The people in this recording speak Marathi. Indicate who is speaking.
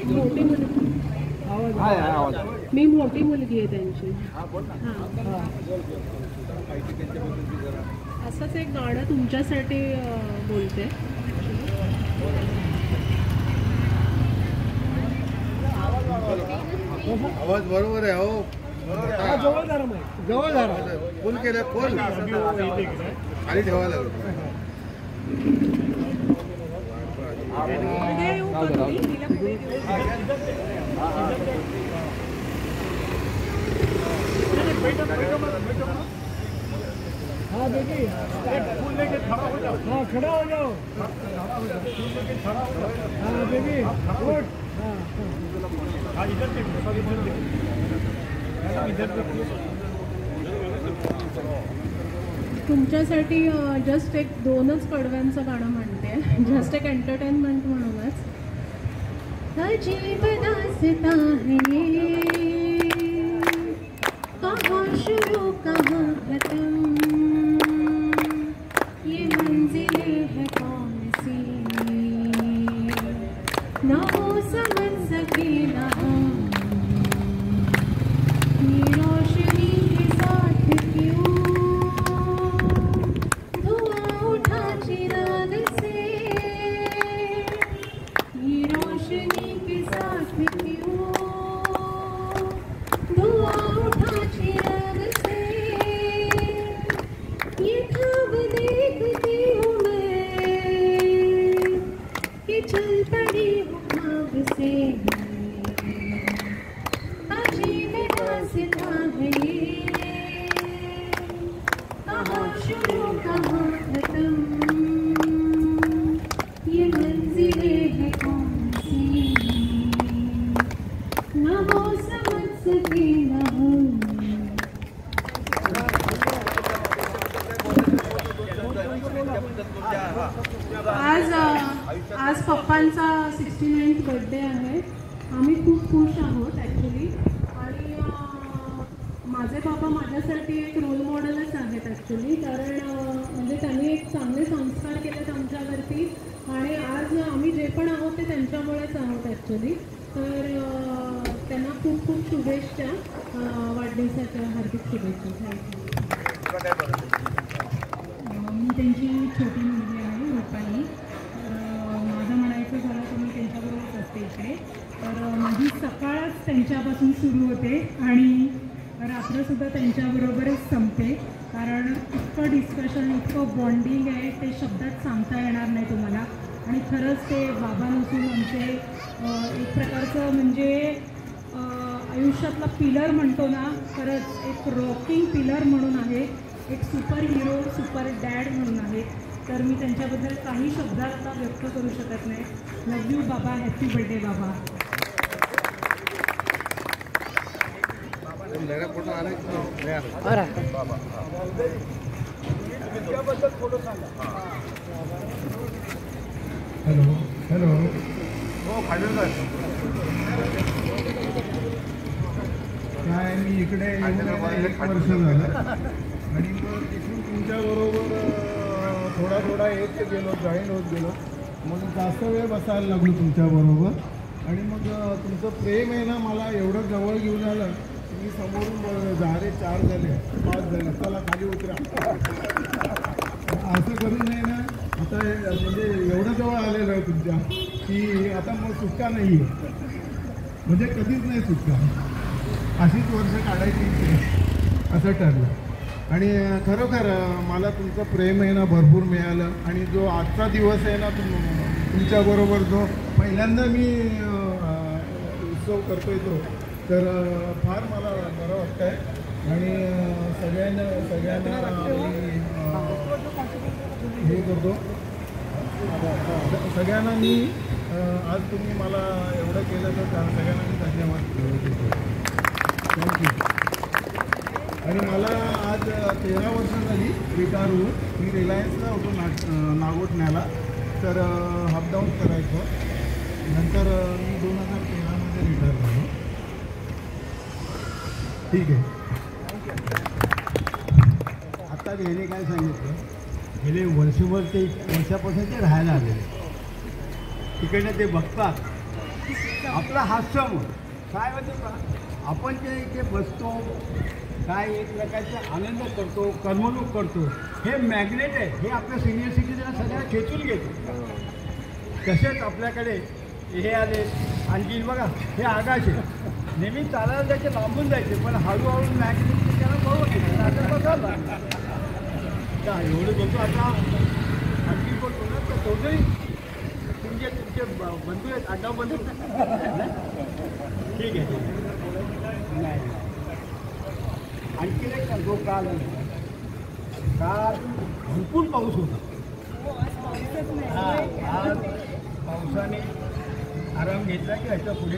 Speaker 1: मोठी मुलगी मी मोठी मुलगी आहे त्यांची. असंच एक गाणं तुमच्यासाठी बोलते.
Speaker 2: आवाज बरोबर आहे. हो जवळ झाला फुल केलं फुल खाली ठेवायला लागलं.
Speaker 3: हाँ देखिए फूल लेके खड़ा हो जाओ. हाँ खड़ा हो जाओ. हाँ बेबी गुड. हाँ इधर
Speaker 1: तुमच्यासाठी जस्ट एक 2च कडव्यांचं गाणं म्हणते. जस्ट एक एंटरटेनमेंट म्हणूनच. अजीब दास्तां है कहाँ शुरू कहाँ खत्म, ये मंजिलें है कौन सी ना वो समझ सके ना हम, ये रोशनी के साथ क्यों धुआं उठा चिराग से, ये रोशनी के साथ क्यों धुआं उठा चिराग से, ये ख्वाब देखती हूँ मैं कि चल पड़ी हूँ ख्वाब से, अजीब दास्तां है ये कहाँ शुरू कहाँ खत्म, ये मंजिलें है कौन सी ना वो समझ सके ना हम. आज पप्पांचा 69th बर्थडे आहे. आम्ही खूप खुश आहोत ॲक्च्युली. आणि माझे बाबा माझ्यासाठी एक रोल मॉडेलच आहेत ॲक्च्युली. कारण म्हणजे त्यांनी एक चांगले संस्कार केलेत आमच्यावरती आणि आज आम्ही जे पण आहोत ते त्यांच्यामुळेच आहोत ॲक्च्युली. तर त्यांना खूप खूप शुभेच्छा. वाढदिवसाच्या हार्दिक शुभेच्छा.
Speaker 4: मी त्यांची छोटी मुलगी आहे रुपाली. माझं म्हणायचं झालं तर मी त्यांच्याबरोबरच असते इकडे. तर माझी सकाळच त्यांच्यापासून सुरू होते आणि रात्रसुद्धा त्यांच्याबरोबरच संपते. कारण इतकं डिस्कशन इतकं बॉन्डिंग आहे ते शब्दात सांगता येणार नाही तुम्हाला. आणि खरंच ते बाबा नसून आमचे एक प्रकारचं म्हणजे आयुष्यातला पिलर म्हणतो ना, खरंच एक रॉकिंग पिलर म्हणून आहे, एक सुपर हिरो सुपर डॅड म्हणून आहे. तर मी त्यांच्याबद्दल काही शब्दात आता व्यक्त करू शकत नाही. लव यू बाबा. हॅपी बर्थडे बाबा.
Speaker 3: Hello hello.
Speaker 2: हो फायनल
Speaker 3: काय मी इकडे येऊन 1 वर्ष झालं आणि मग तिथून तुमच्याबरोबर थोडा येत गेलो, जॉईन होत गेलो. मग जास्त वेळ बसायला लागलो तुमच्याबरोबर. आणि मग तुमचं प्रेम आहे ना मला एवढं जवळ घेऊन आलं. मी समोरून झाले 4 झाले 5 झाले चला खाली उतरा असं करून नाही ना. आता म्हणजे एवढं जवळ आलेलं आहे तुमच्या की आता मग सुटका नाही आहे. म्हणजे कधीच नाही सुटका. अशीच वर्ष काढायची असं ठरलं. आणि खरोखर मला तुमचं प्रेम आहे ना भरपूर मिळालं. आणि जो आजचा दिवस आहे ना तुमच्याबरोबर जो पहिल्यांदा मी उत्सव करतोय तो, तर फार मला बरं वाटतं आहे. आणि सगळ्यांना हे करतो सगळ्यांना मी आज तुम्ही मला एवढं केलं तर सगळ्यांना मी धन्यवाद देतो. थँक्यू. आणि मला आज 13 वर्ष झाली रिटायर होऊन. मी रिलायन्सला होतो नागोठण्याला. तर अपडाऊन करायचो. नंतर मी 2013मध्ये रिटायर झालो. ठीक आहे.
Speaker 5: आता याने काय सांगितलं, गेले वर्षभर ते वर्षापासून ते राहायला आलेले. तिकडनं ते बघतात आपला हा समूह काय होतं का आपण जे इथे बसतो काय एकमेकांचा आनंद करतो करमणूक करतो हे मॅग्नेट आहे हे आपल्या सिनियर सिटीजनला सगळ्यांना खेचून घेतो. तसेच आपल्याकडे हे आले आणखी बघा हे आगाश आहे नेहमी चालायला जायचे लांबून जायचे पण हळूहळू मॅग्नेट त्याला बरोबर केलं आता बघायला एवढं बोलतो आता आणखी कोण बोलतो तर दोघंही तुमचे बंधू आहेत आगाव बंधू ठीक आहे नाही आणखी एक सांगतो काल भरपूर पाऊस होता आज पावसाने आराम घेतला की ह्याच्या पुढे